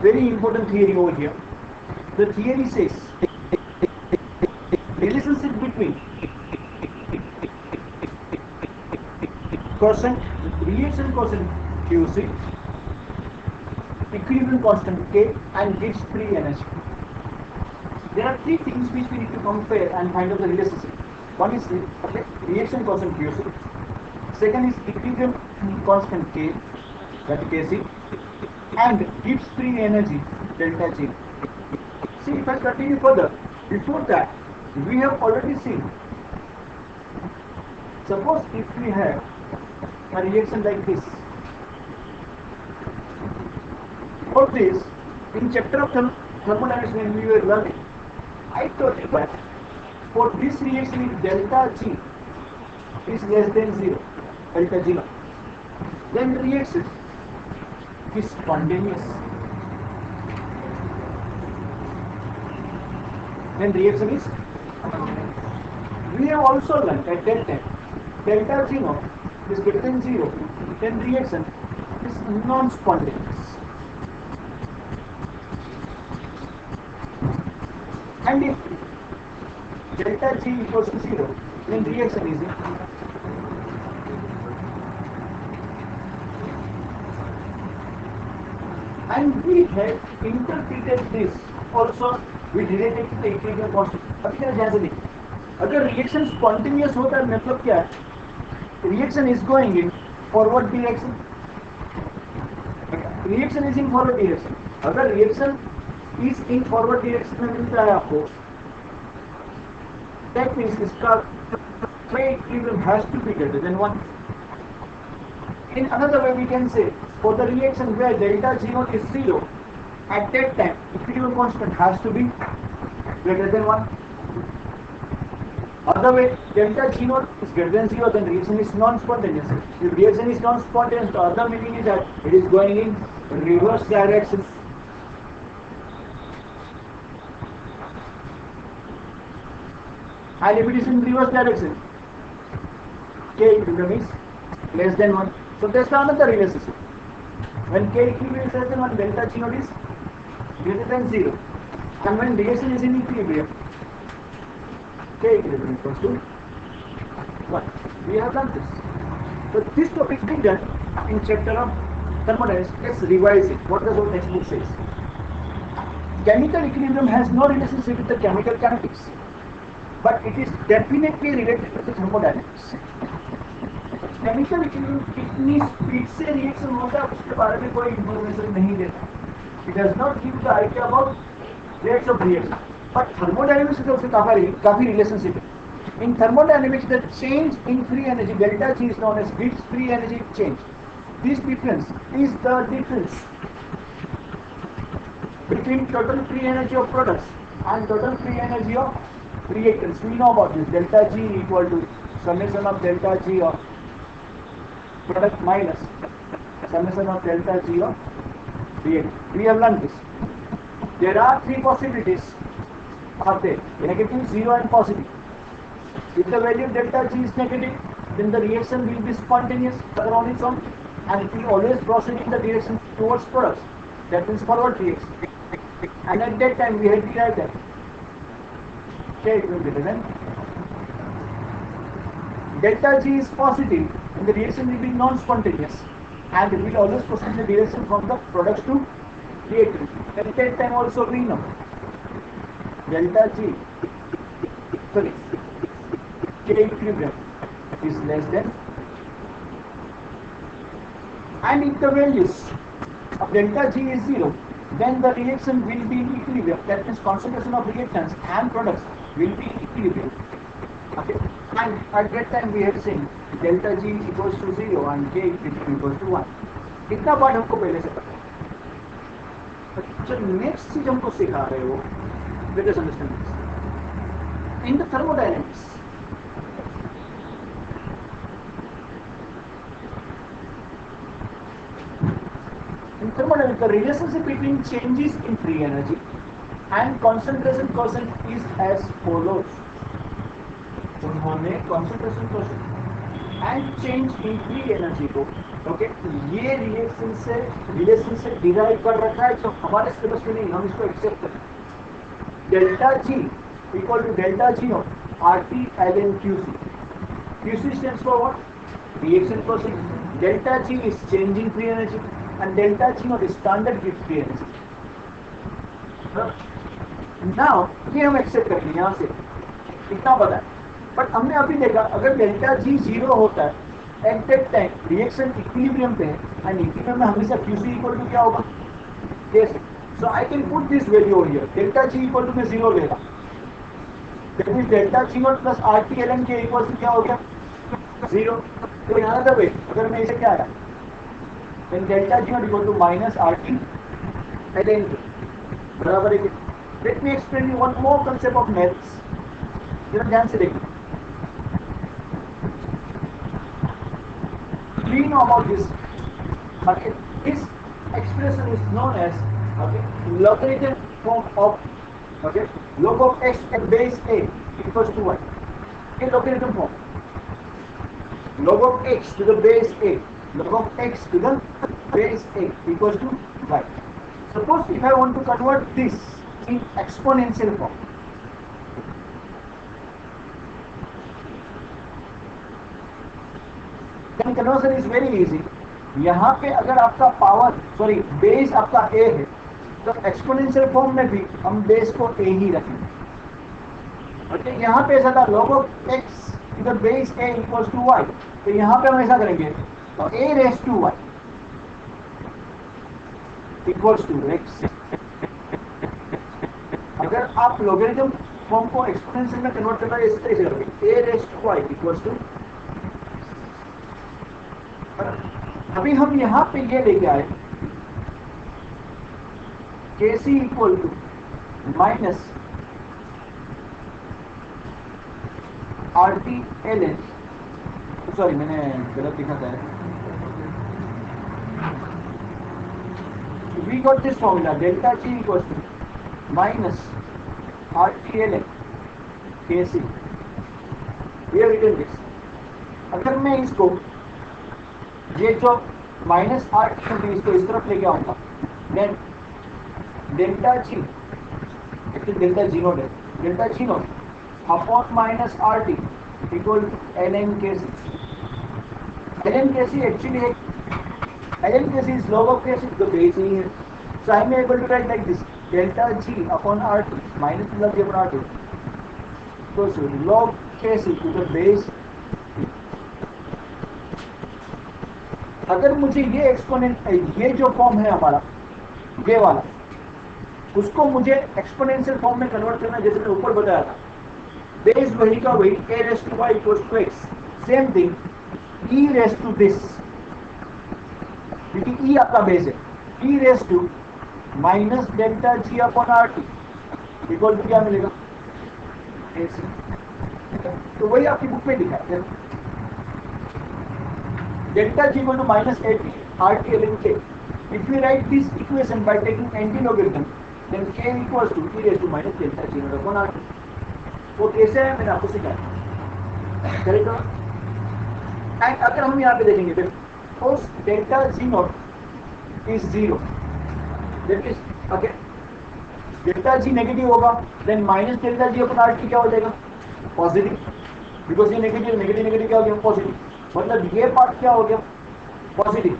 very important theory over here. The theory says relationship between quotient, reaction quotient QC, equilibrium constant K, and Gibbs free energy. There are three things which we need to compare and find out the relationship. One is reaction quotient QC, second is equilibrium constant K, that is Kc, and Gibbs free energy delta G. See, if I continue further, before that, we have already seen, suppose if we have a reaction like this. For this, in chapter of thermodynamics when we were learning, I told you that for this reaction if delta G is less than 0, delta G naught, then the reaction is spontaneous. Then reaction is, we have also learned at that time, delta G naught is greater than 0, then reaction is non-spontaneous. And if delta G equals to 0, then reaction is and we have interpreted this also with related to the equilibrium constant. अभी जरा ध्यान से देखिए, अगर reaction spontaneous होता है मतलब क्या है? Reaction is going in forward direction. Reaction is in forward direction. अगर reaction is in forward direction में मिलता है आपको, that means इसका equilibrium has to be greater than 1. In another way, we can say for the reaction where delta G naught is 0, at that time equilibrium constant has to be greater than 1. Other way, delta G naught is greater than 0, then reaction is non-spontaneous. If reaction is non-spontaneous, the other meaning is that it is going in reverse direction. And if it is in reverse direction, K equilibrium is less than 1. So that's another relationship. When K equilibrium is less than 1, delta G naught is greater than 0. And when reaction is in equilibrium, K equilibrium equals to 1. We have done this. So this topic is being done in chapter of thermodynamics. Let's revise it. What does our textbook says? Chemical equilibrium has no relationship with the chemical kinetics, but it is definitely related to the thermodynamics. Chemical equilibrium कितनी speed से reaction होता है उसके बारे में कोई information नहीं देता. It does not give the idea about rates of reaction. But thermodynamics से उससे काफी रिलेशनशिप है. In thermodynamics the change in free energy delta G is known as Gibbs free energy change. This difference is the difference between total free energy of products and total free energy of reactants. We know about this. Delta G equal to summation of delta G of product minus summation of delta G of reactant. We have learned this. There are three possibilities are there: negative, 0 and positive. If the value of delta G is negative, then the reaction will be spontaneous on its own and it will always proceed in the direction towards products. That means forward reaction. And at that time we had derived that K will be greater than delta G is positive and the reaction will be non-spontaneous and it will always proceed in the direction from the products to reactant. At that time also we know delta G K equilibrium is less than, and if the values of delta G is 0, then the reaction will be in equilibrium. That means concentration of reactants and products will be in equilibrium. Okay? And at that time we have seen delta G equals to 0 and K equals to 1. इतना part हमको पहले से पता है. जो next चीज हमको सिखा रहे हो, let us understand this. In the thermodynamics, the relationship between changes in free energy and concentration quotient is as follows. उन्होंने concentration quotient and change in free energy को ओके, ये रिलेशन से डिराइव कर रखा है जो हमारे सिलेबस में नहीं, हम इसको एक्सेप्ट करें। Delta G equal to delta G of R T L N Q C. QC stands for what? Reaction process. Delta G is changing free energy and delta G not is standard gives free energy. Now ये हम accept करेंगे यहाँ से, इतना पता है. But हमने अभी देखा अगर डेल्टा जी जीरो होता है at that time reaction equilibrium पे है एंड इक्विलिब्रियम में हमेशा QC इक्वल टू क्या होगा? कैसे? So I can put this value over here. Delta G equal to में जीरो लेगा, that means delta G naught plus R T L N K equal to क्या हो गया? जीरो. तो यहाँ था भाई, अगर मैं इसे क्या आया then delta G naught equal to minus RT ln K बराबर है. Let me explain you one more concept of maths. जरा ध्यान से देखिए. We know about this. Okay, this expression is known as logarithm form of log of x at base a equals to y. ये logarithm form. Log of x to the base a, log of x to the base a equals to y. Suppose if I want to convert this in exponential form, then conversion is very easy. यहाँ पे अगर आपका power base आपका a है तो exponential form में भी हम बेस को a ही रखेंगे. ओके, यहाँ पे ऐसा था log of x to the base a equals to y, तो यहाँ पे हम ऐसा करेंगे तो a raised to y equals to x. अगर आप लॉगरिथम फॉर्म को एक्सपोनेंशियल में कन्वर्ट करना है इस तरह से करोगे a raised to y equals to. अभी हम यहाँ पे ये लेके आए kc equal to minus RT ln, sorry मैंने गलत लिखा था. We got this formula delta G equals to minus RT ln Kc. We have written this. अगर मैं इसको ये जो माइनस RT है इसको इस तरफ लेके आऊंगा then delta G actually delta G naught है, delta G naught upon minus R T equal to L N K C. L N K C actually L N K C is log of के सी, तो base नहीं है. So I am able to write like this delta G upon R T minus मतलब G upon R T तो log K C to the base. अगर मुझे ये exponent ये जो फॉर्म है हमारा ये वाला उसको मुझे एक्सपोनेंशियल फॉर्म में कन्वर्ट करना जैसे मैंने ऊपर बताया था. बेस वही का वही a raised to y equals to x. Same thing e raised to this, क्योंकि e आपका बेस है. e raised to minus delta g upon R T equal to क्या मिलेगा? तो वही आपकी बुक में लिखा है delta g equal to minus R T L K. If we write this equation by taking anti-logarithm, then k equals to e raised to minus delta g naught upon RT. वो कैसे है मैंने आपको सिखाया, correct. And अगर हम यहाँ पे देखेंगे फिर उस delta G naught is zero, that is okay delta G negative होगा then minus delta G upon RT क्या हो जाएगा? पॉजिटिव, बिकॉज ये नेगेटिव नेगेटिव नेगेटिव क्या हो गया? पॉजिटिव. मतलब ये पार्ट क्या हो गया? पॉजिटिव.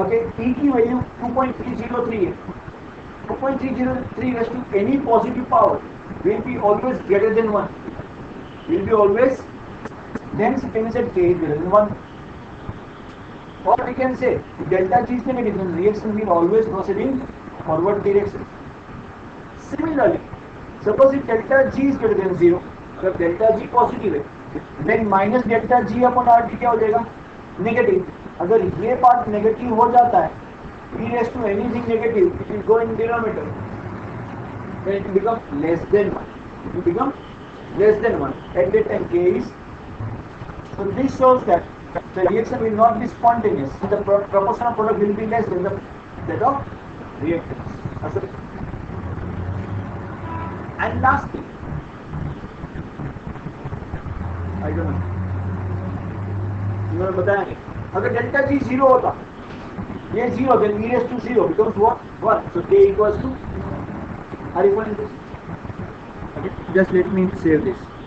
ओके, e की वैल्यू 2.303 है. 2.303 raised to any positive power will be always greater than 1. Will be always, then can we say k is greater than 1. Or we can say delta G is negative, then reaction will always proceed in forward direction. Similarly, suppose if delta G is greater than 0, अगर delta G positive है, then minus delta G upon RT क्या हो जाएगा? Negative. अगर ये part negative हो जाता है e raised to anything negative, it will go in denominator, then it will become less than 1. It will become less than 1 at that time k is. So this shows that the reaction will not be spontaneous. The proportional product will be less than that of reactants. And lastly, I don't know, you want to बताएंगे अगर delta G 0 होता, ये 0, then e raised to 0 becomes what? 1. So k equals to, are you following this? Okay, just let me save this.